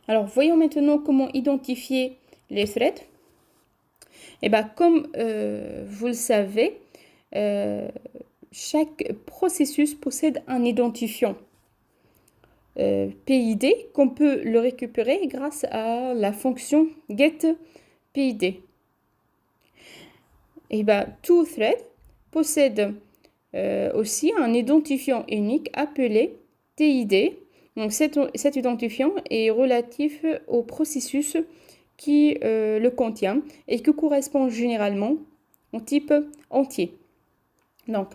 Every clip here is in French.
Alors, voyons maintenant comment identifier les threads. Et bien, comme vous le savez, euh, chaque processus possède un identifiant PID qu'on peut le récupérer grâce à la fonction getPID. Et bien, tout thread possède aussi un identifiant unique appelé TID. Donc, cet identifiant est relatif au processus qui le contient et qui correspond généralement au type entier. Donc,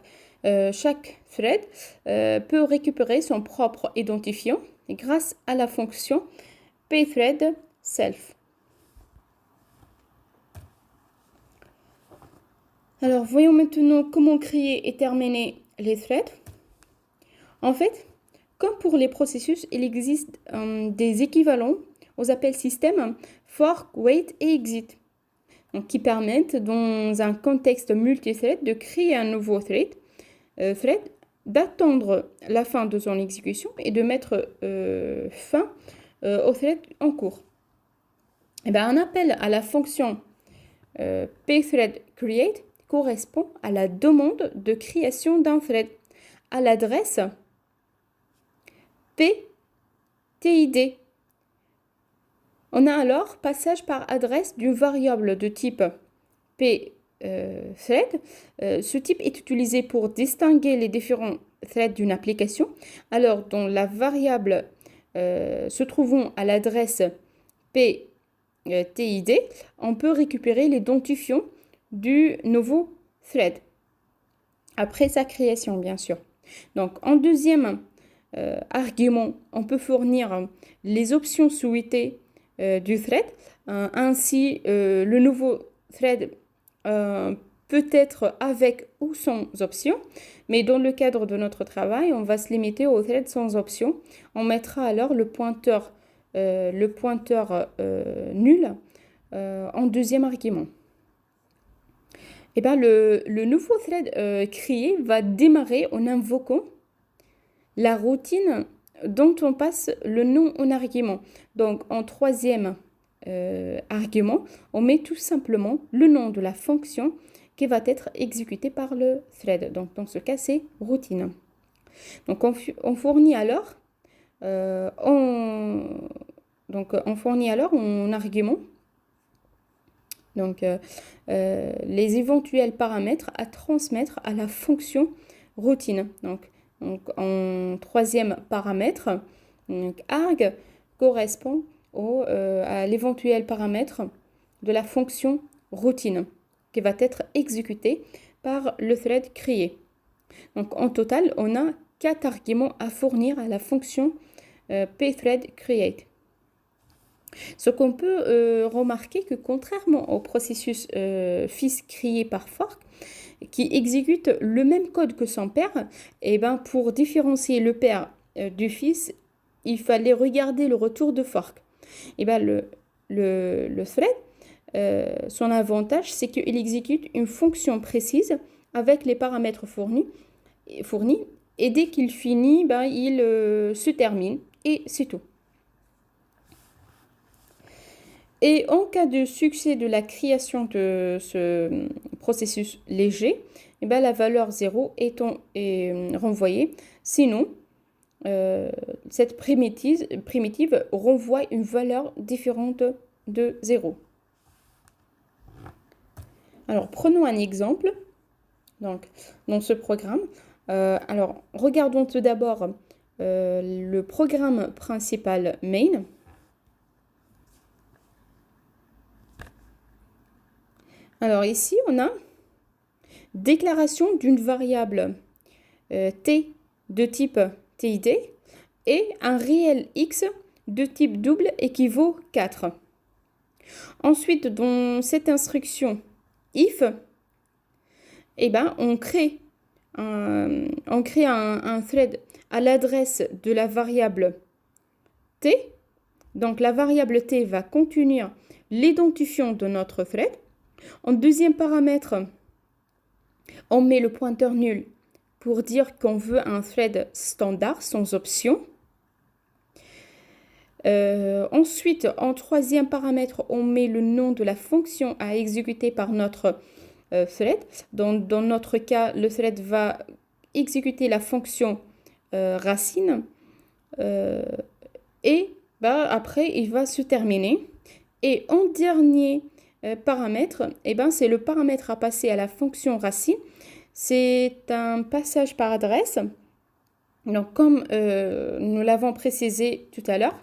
chaque thread peut récupérer son propre identifiant grâce à la fonction pthread_self. Alors, voyons maintenant comment créer et terminer les threads. En fait, comme pour les processus, il existe des équivalents aux appels système fork, wait et exit, donc, qui permettent, dans un contexte multithread, de créer un nouveau thread, d'attendre la fin de son exécution et de mettre fin au thread en cours. Et bien, un appel à la fonction pthread_create correspond à la demande de création d'un thread à l'adresse pTID. On a alors passage par adresse d'une variable de type pthread. Ce type est utilisé pour distinguer les différents threads d'une application. Alors, dans la variable se trouvant à l'adresse pTID, on peut récupérer l'identifiant du nouveau thread après sa création, bien sûr. Donc, en deuxième argument, on peut fournir les options souhaitées du thread. Ainsi, le nouveau thread peut être avec ou sans option, mais dans le cadre de notre travail, on va se limiter au thread sans option. On mettra alors le pointeur nul en deuxième argument. Et bien, le nouveau thread créé va démarrer en invoquant la routine dont on passe le nom en argument. Donc, en troisième argument, on met tout simplement le nom de la fonction qui va être exécutée par le thread. Donc, dans ce cas, c'est routine. Donc, on fournit alors en argument les éventuels paramètres à transmettre à la fonction routine. Donc en troisième paramètre, arg correspond à l'éventuel paramètre de la fonction routine qui va être exécutée par le thread créé. Donc en total, on a 4 arguments à fournir à la fonction pthread_create. Ce qu'on peut remarquer que contrairement au processus fils créé par fork, qui exécute le même code que son père, et ben pour différencier le père du fils, il fallait regarder le retour de fork. Et ben le thread, son avantage, c'est qu'il exécute une fonction précise avec les paramètres fournis et dès qu'il finit, ben, il se termine et c'est tout. Et en cas de succès de la création de ce processus léger, eh bien, la valeur 0 est renvoyée. Sinon, cette primitive renvoie une valeur différente de 0. Alors, prenons un exemple. Donc, dans ce programme, alors, regardons tout d'abord le programme principal main. Alors ici, on a déclaration d'une variable t de type TID et un réel x de type double équivaut 4. Ensuite, dans cette instruction if, eh ben, on crée un thread à l'adresse de la variable t. Donc la variable t va contenir l'identifiant de notre thread. En deuxième paramètre, on met le pointeur nul pour dire qu'on veut un thread standard sans option. Ensuite, en troisième paramètre, on met le nom de la fonction à exécuter par notre thread. Dans notre cas, le thread va exécuter la fonction racine et après, il va se terminer. Et en dernier paramètre, c'est le paramètre à passer à la fonction racine. C'est un passage par adresse. Donc, comme nous l'avons précisé tout à l'heure,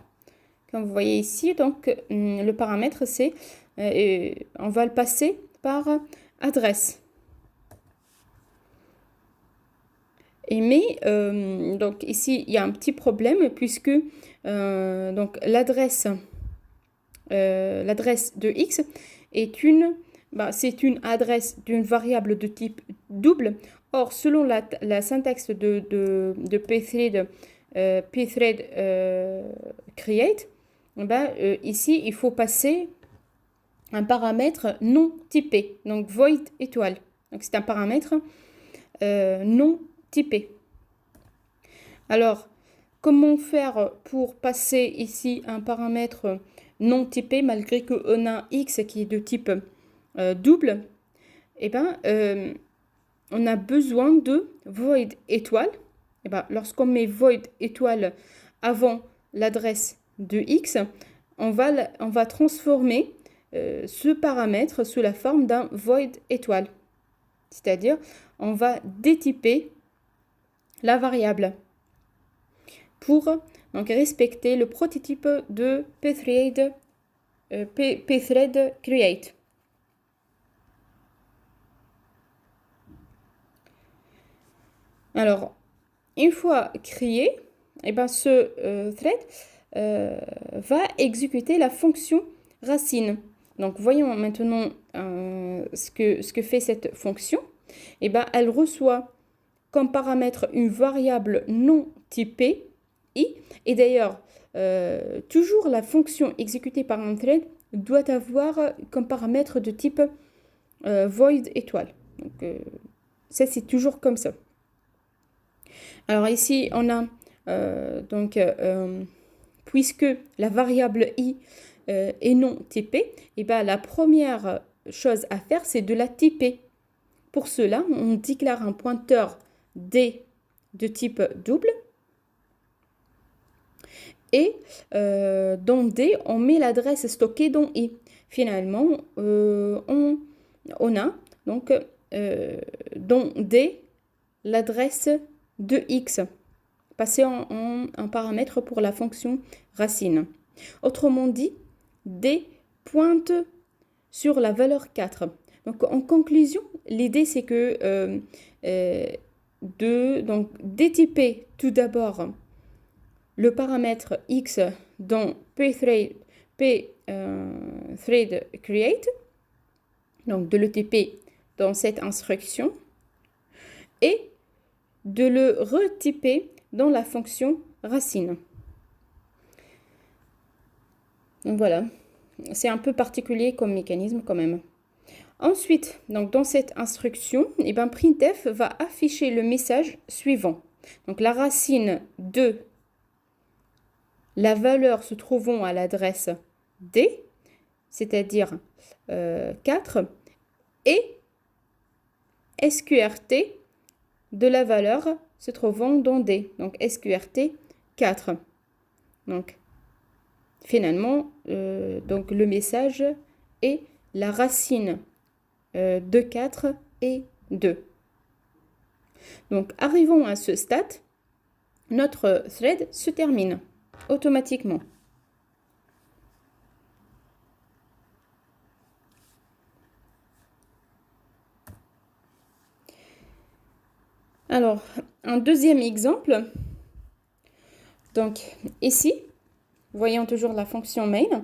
comme vous voyez ici, donc le paramètre, c'est on va le passer par adresse. Donc ici, il y a un petit problème puisque donc l'adresse de x est c'est une adresse d'une variable de type double. Or, selon la syntaxe de pthread, create, ici, il faut passer un paramètre non typé, donc void étoile. Donc, c'est un paramètre non typé. Alors, comment faire pour passer ici un paramètre non typé malgré qu'on a x qui est de type double? On a besoin de void étoile. Lorsqu'on met void étoile avant l'adresse de x, on va transformer ce paramètre sous la forme d'un void étoile. C'est-à-dire, on va détyper la variable pour donc, respecter le prototype de pthread create. Alors, une fois créé, ce thread va exécuter la fonction racine. Donc, voyons maintenant ce que fait cette fonction. Elle reçoit comme paramètre une variable non typée, i. Et d'ailleurs, toujours la fonction exécutée par un thread doit avoir comme paramètre de type void étoile. Donc, ça, c'est toujours comme ça. Alors ici, on a puisque la variable i est non typée, la première chose à faire, c'est de la typer. Pour cela, on déclare un pointeur d de type double. Et dans d, on met l'adresse stockée dans i. Finalement, on a donc dans d l'adresse de x, passé en paramètre pour la fonction racine. Autrement dit, d pointe sur la valeur 4. Donc, en conclusion, l'idée, c'est que détyper tout d'abord le paramètre x dans pthread create, donc de le typer dans cette instruction, et de le retyper dans la fonction racine. Donc voilà, c'est un peu particulier comme mécanisme quand même. Ensuite, donc dans cette instruction, printf va afficher le message suivant. Donc la racine de la valeur se trouvant à l'adresse d, c'est-à-dire 4, et sqrt de la valeur se trouvant dans d, donc sqrt 4. Donc finalement, donc le message est la racine de 4 et 2. Donc arrivons à ce stade, notre thread se termine automatiquement. Alors, un deuxième exemple. Donc, ici, voyons toujours la fonction main.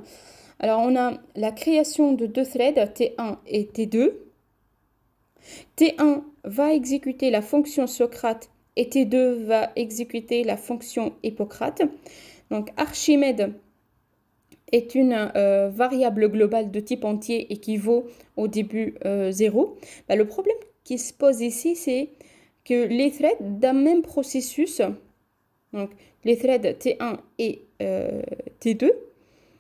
Alors, on a la création de deux threads, T1 et T2. T1 va exécuter la fonction Socrate et T2 va exécuter la fonction Hippocrate. Donc, Archimède est une variable globale de type entier et qui vaut au début 0. Le problème qui se pose ici, c'est que les threads d'un même processus, donc les threads T1 et T2,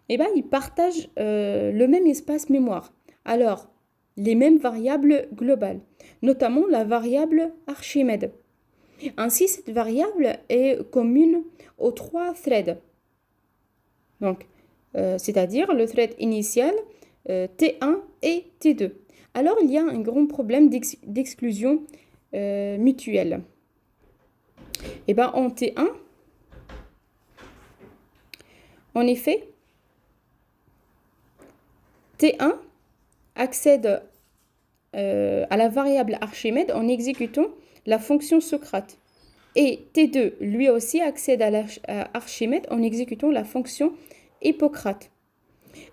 eh ben, ils partagent le même espace mémoire. Alors, les mêmes variables globales, notamment la variable Archimède. Ainsi, cette variable est commune aux trois threads. Donc, c'est-à-dire le thread initial, T1 et T2. Alors, il y a un grand problème d'exclusion mutuelle. Et bien, en T1, en effet, T1 accède à la variable Archimède en exécutant la fonction Socrate. Et T2, lui aussi, accède à Archimède en exécutant la fonction Hippocrate.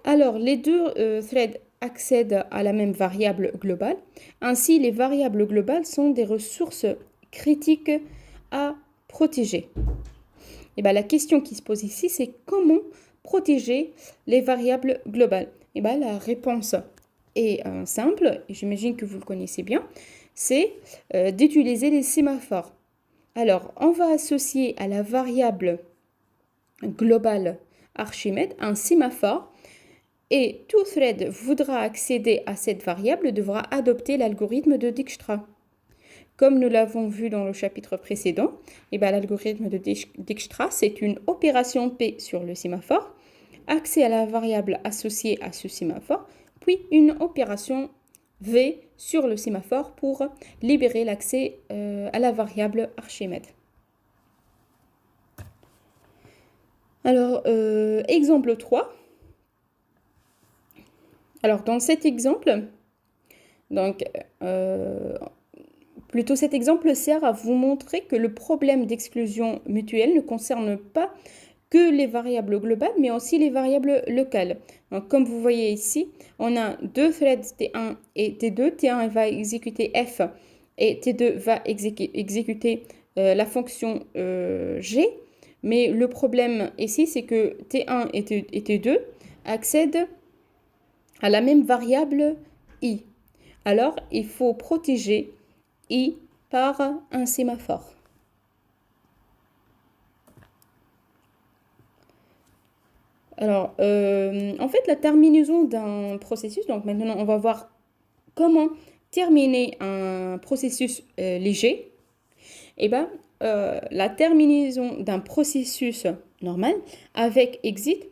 Alors, les deux threads accèdent à la même variable globale. Ainsi, les variables globales sont des ressources critiques à protéger. Et bien, la question qui se pose ici, c'est comment protéger les variables globales? Et bien, la réponse est simple, et j'imagine que vous le connaissez bien, c'est d'utiliser les sémaphores. Alors, on va associer à la variable globale Archimède un sémaphore et tout thread voudra accéder à cette variable devra adopter l'algorithme de Dijkstra. Comme nous l'avons vu dans le chapitre précédent, l'algorithme de Dijkstra, c'est une opération P sur le sémaphore, accès à la variable associée à ce sémaphore, puis une opération V sur le sémaphore pour libérer l'accès à la variable Archimède. Alors, exemple 3. Alors, dans cet exemple, cet exemple sert à vous montrer que le problème d'exclusion mutuelle ne concerne pas que les variables globales, mais aussi les variables locales. Donc, comme vous voyez ici, on a deux threads T1 et T2. T1 va exécuter F et T2 va exécuter la fonction G. Mais le problème ici, c'est que T1 et T2 accèdent à la même variable I. Alors, il faut protéger I par un sémaphore. Alors, en fait, la terminaison d'un processus, donc maintenant, on va voir comment terminer un processus léger. Eh bien, la terminaison d'un processus normal avec exit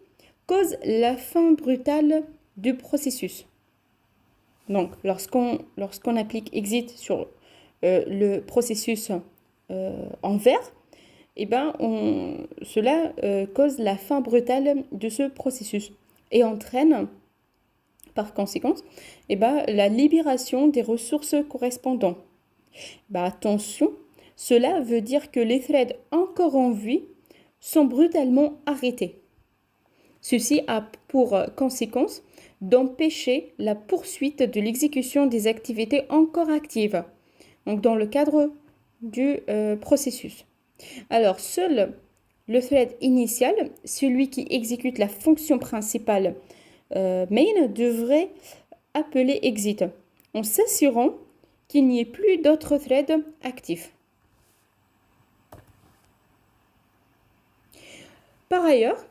cause la fin brutale du processus. Donc, lorsqu'on applique exit sur le processus en vert, eh ben, cela cause la fin brutale de ce processus et entraîne par conséquent la libération des ressources correspondantes. Attention, cela veut dire que les threads encore en vie sont brutalement arrêtés. Ceci a pour conséquence d'empêcher la poursuite de l'exécution des activités encore actives, donc dans le cadre du processus. Alors, seul le thread initial, celui qui exécute la fonction principale main, devrait appeler exit, en s'assurant qu'il n'y ait plus d'autres threads actifs. Par ailleurs,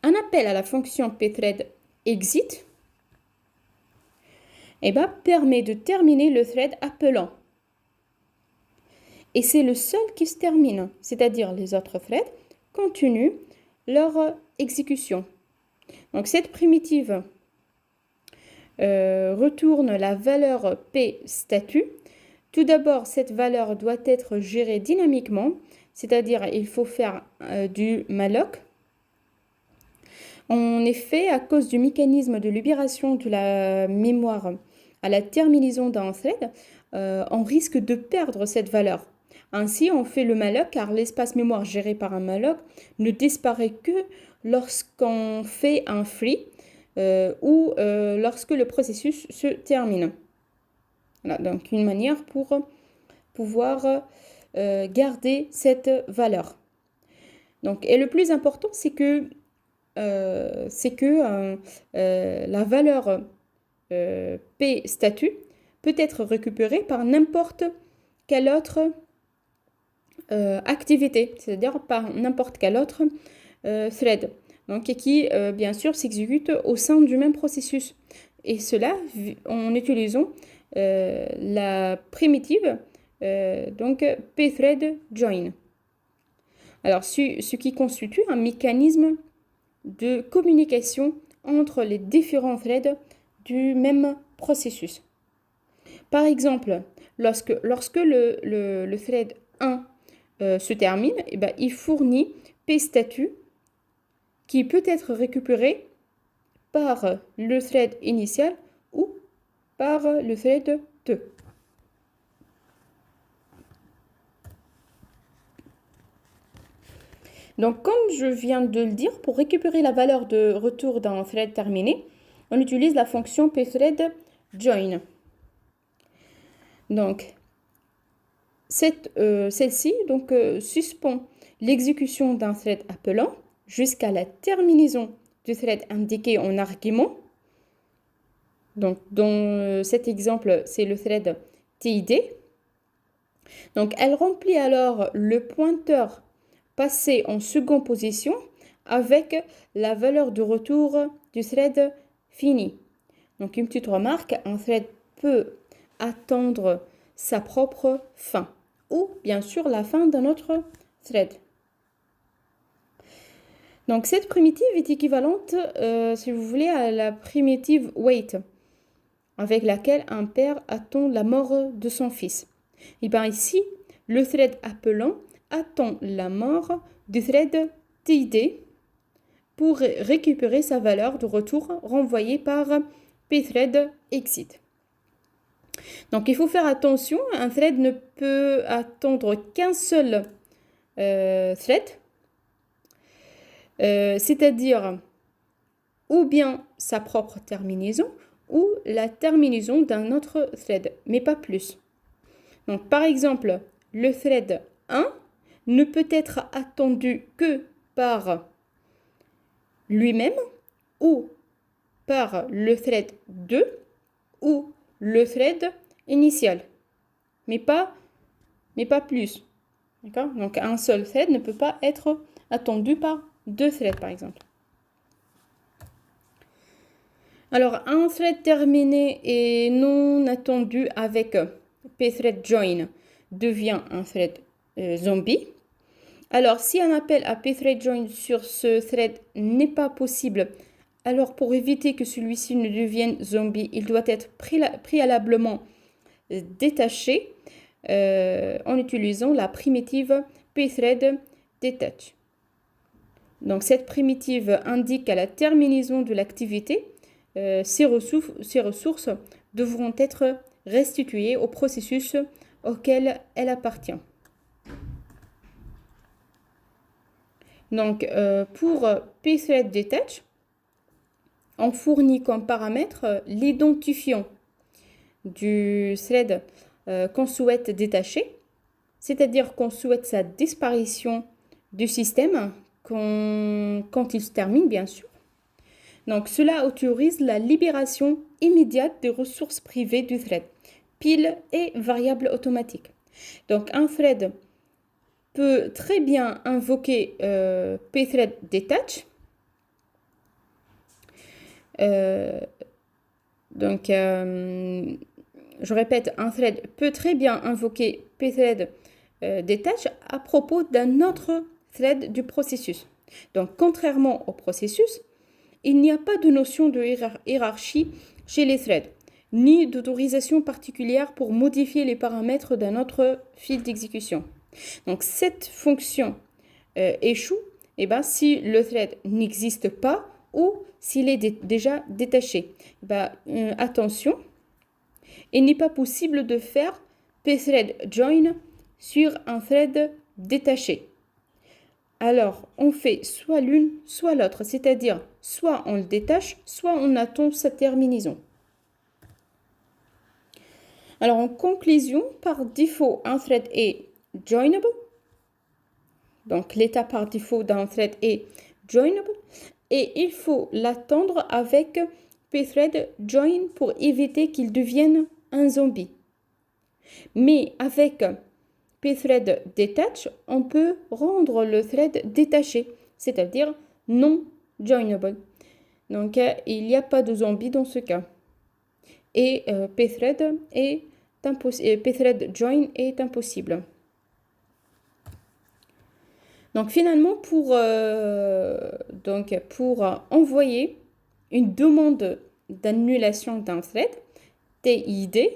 un appel à la fonction pthread exit permet de terminer le thread appelant. Et c'est le seul qui se termine, c'est-à-dire les autres threads continuent leur exécution. Donc cette primitive retourne la valeur P statut. Tout d'abord, cette valeur doit être gérée dynamiquement, c'est-à-dire il faut faire du malloc. En effet, à cause du mécanisme de libération de la mémoire à la terminaison d'un thread, on risque de perdre cette valeur. Ainsi, on fait le malloc car l'espace mémoire géré par un malloc ne disparaît que lorsqu'on fait un free ou lorsque le processus se termine. Voilà, donc une manière pour pouvoir garder cette valeur. Donc, et le plus important, c'est que la valeur P statut peut être récupérée par n'importe quel autre activité, c'est-à-dire par n'importe quel autre thread. Donc, et qui, bien sûr, s'exécute au sein du même processus. Et cela en utilisant la primitive donc pthread join. Alors, ce qui constitue un mécanisme de communication entre les différents threads du même processus. Par exemple, lorsque le thread 1 se termine, eh ben, il fournit pstatut qui peut être récupéré par le thread initial ou par le thread 2. Donc, comme je viens de le dire, pour récupérer la valeur de retour d'un thread terminé, on utilise la fonction pthread join. Donc, celle-ci suspend l'exécution d'un thread appelant jusqu'à la terminaison du thread indiqué en argument. Donc, dans cet exemple, c'est le thread TID. Donc, elle remplit alors le pointeur passé en seconde position avec la valeur de retour du thread fini. Donc, une petite remarque, un thread peut attendre sa propre fin ou bien sûr la fin d'un autre thread. Donc, cette primitive est équivalente, si vous voulez, à la primitive wait, avec laquelle un père attend la mort de son fils. Et bien ici, le thread appelant attend la mort du thread TID pour récupérer sa valeur de retour renvoyée par pthread exit. Donc il faut faire attention, un thread ne peut attendre qu'un seul thread, c'est-à-dire ou bien sa propre terminaison ou la terminaison d'un autre thread, mais pas plus. Donc par exemple, le thread 1 ne peut être attendu que par lui-même ou par le thread 2 ou le thread initial, mais pas plus. D'accord? Donc un seul thread ne peut pas être attendu par deux threads par exemple. Alors un thread terminé et non attendu avec pthread join devient un thread zombie. Alors si un appel à pthread join sur ce thread n'est pas possible, alors pour éviter que celui-ci ne devienne zombie, il doit être préalablement détaché en utilisant la primitive pthread detach. Donc cette primitive indique à la terminaison de l'activité, ces ressources devront être restituées au processus auquel elle appartient. Donc pour pthread detach, on fournit comme paramètre l'identifiant du thread qu'on souhaite détacher, c'est-à-dire qu'on souhaite sa disparition du système quand il se termine, bien sûr. Donc, cela autorise la libération immédiate des ressources privées du thread, pile et variable automatique. Donc, un thread peut très bien invoquer pthread detach. Je répète, un thread peut très bien invoquer pthread detach à propos d'un autre thread du processus. Donc, contrairement au processus, il n'y a pas de notion de hiérarchie chez les threads, ni d'autorisation particulière pour modifier les paramètres d'un autre fil d'exécution. Donc, cette fonction échoue si le thread n'existe pas ou s'il est déjà détaché. Attention, il n'est pas possible de faire pthread join sur un thread détaché. Alors, on fait soit l'une, soit l'autre, c'est-à-dire soit on le détache, soit on attend sa terminaison. Alors, en conclusion, par défaut, un thread est joinable. Donc, l'état par défaut d'un thread est joinable. Et il faut l'attendre avec pthread join pour éviter qu'il devienne un zombie. Mais avec pthread detach, on peut rendre le thread détaché, c'est-à-dire non joinable. Donc, il n'y a pas de zombie dans ce cas. Et pthread join est impossible. Donc, finalement, pour envoyer une demande d'annulation d'un thread, TID,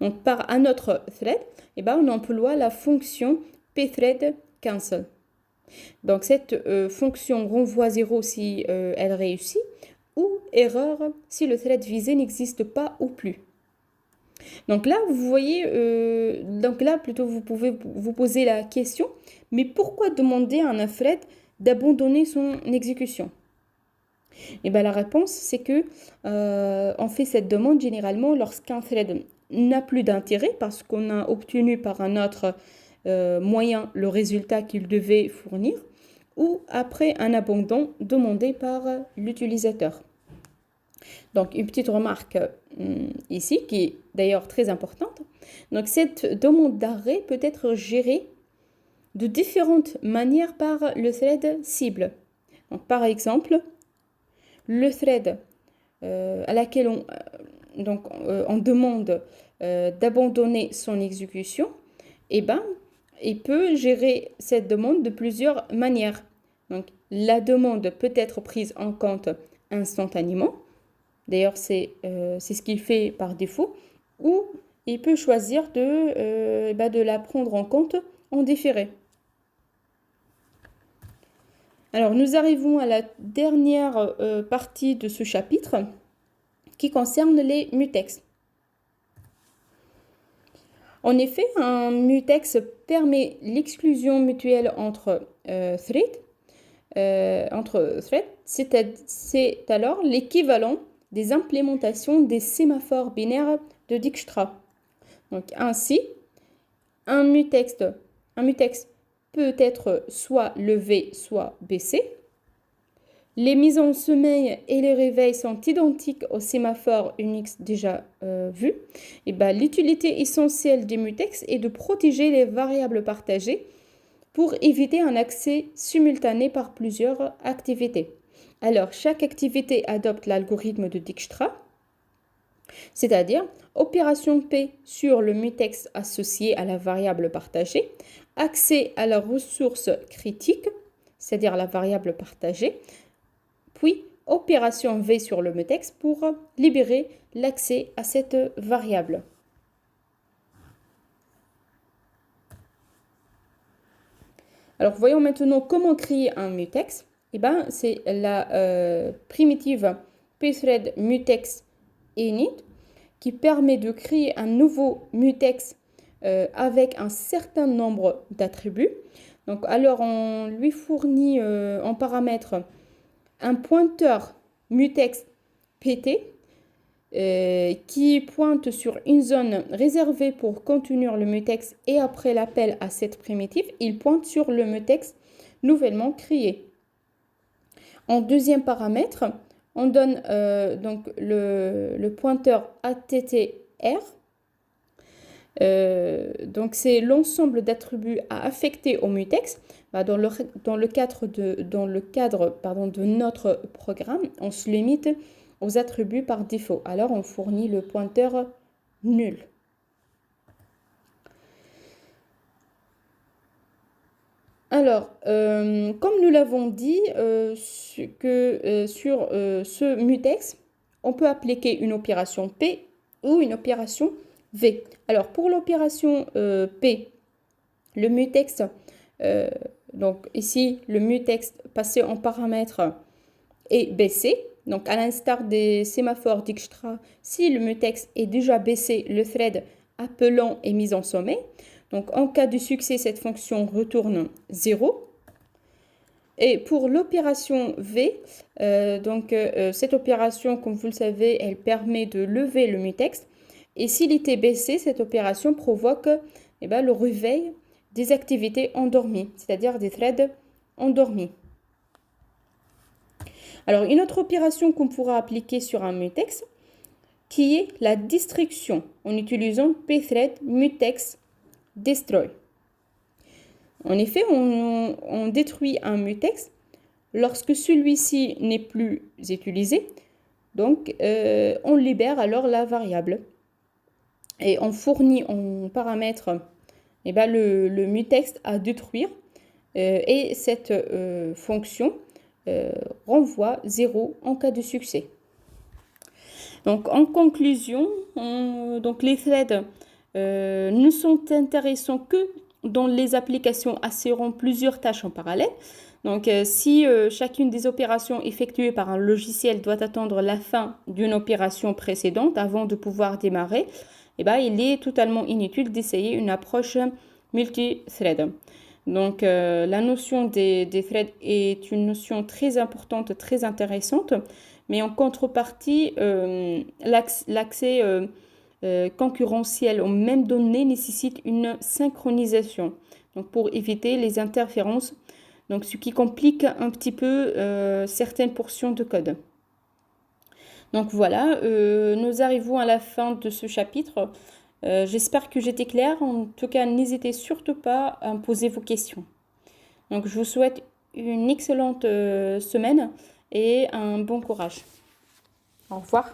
donc par un autre thread, on emploie la fonction pthread cancel. Donc, cette fonction renvoie 0 si elle réussit, ou erreur si le thread visé n'existe pas ou plus. Donc là, vous voyez, plutôt, vous pouvez vous poser la question, mais pourquoi demander à un thread d'abandonner son exécution? La réponse, c'est que on fait cette demande généralement lorsqu'un thread n'a plus d'intérêt parce qu'on a obtenu par un autre moyen le résultat qu'il devait fournir, ou après un abandon demandé par l'utilisateur. Donc, une petite remarque ici, qui est d'ailleurs très importante. Donc, cette demande d'arrêt peut être gérée de différentes manières par le thread cible. Donc, par exemple, le thread à laquelle on demande d'abandonner son exécution, il peut gérer cette demande de plusieurs manières. Donc, la demande peut être prise en compte instantanément. D'ailleurs, c'est ce qu'il fait par défaut. Ou il peut choisir de la prendre en compte en différé. Alors, nous arrivons à la dernière partie de ce chapitre qui concerne les mutex. En effet, un mutex permet l'exclusion mutuelle entre threads. C'est alors l'équivalent des implémentations des sémaphores binaires de Dijkstra. Donc ainsi, un mutex peut être soit levé, soit baissé. Les mises en sommeil et les réveils sont identiques aux sémaphores Unix déjà vus. L'utilité essentielle des mutex est de protéger les variables partagées pour éviter un accès simultané par plusieurs activités. Alors, chaque activité adopte l'algorithme de Dijkstra, c'est-à-dire opération P sur le mutex associé à la variable partagée, accès à la ressource critique, c'est-à-dire la variable partagée, puis opération V sur le mutex pour libérer l'accès à cette variable. Alors, voyons maintenant comment créer un mutex. C'est la primitive pthread mutex init qui permet de créer un nouveau mutex avec un certain nombre d'attributs. Donc, alors, on lui fournit en paramètre un pointeur mutex pt qui pointe sur une zone réservée pour contenir le mutex et après l'appel à cette primitive, il pointe sur le mutex nouvellement créé. En deuxième paramètre, on donne le pointeur attr. Donc c'est l'ensemble d'attributs à affecter au mutex. Dans le cadre de notre programme, on se limite aux attributs par défaut. Alors on fournit le pointeur nul. Alors, comme nous l'avons dit, sur ce mutex, on peut appliquer une opération P ou une opération V. Alors, pour l'opération P, le mutex, donc ici, le mutex passé en paramètre est baissé. Donc, à l'instar des sémaphores Dijkstra, si le mutex est déjà baissé, le thread appelant est mis en sommeil. Donc, en cas de succès, cette fonction retourne 0. Et pour l'opération V, cette opération, comme vous le savez, elle permet de lever le mutex. Et s'il était baissé, cette opération provoque le réveil des activités endormies, c'est-à-dire des threads endormis. Alors, une autre opération qu'on pourra appliquer sur un mutex, qui est la distraction, en utilisant pthread mutex destroy. En effet, on détruit un mutex lorsque celui-ci n'est plus utilisé. Donc, on libère alors la variable. Et on fournit en paramètre le mutex à détruire. Et cette fonction renvoie 0 en cas de succès. Donc, en conclusion, donc les threads ne sont intéressants que dans les applications assurant plusieurs tâches en parallèle. Donc, si chacune des opérations effectuées par un logiciel doit attendre la fin d'une opération précédente avant de pouvoir démarrer, il est totalement inutile d'essayer une approche multi-thread. Donc, la notion des threads est une notion très importante, très intéressante, mais en contrepartie, l'accès concurrentiel aux mêmes données nécessite une synchronisation, donc pour éviter les interférences, donc ce qui complique un petit peu certaines portions de code. Donc voilà, nous arrivons à la fin de ce chapitre. J'espère que j'étais claire. En tout cas, n'hésitez surtout pas à me poser vos questions. Donc, je vous souhaite une excellente semaine et un bon courage. Au revoir.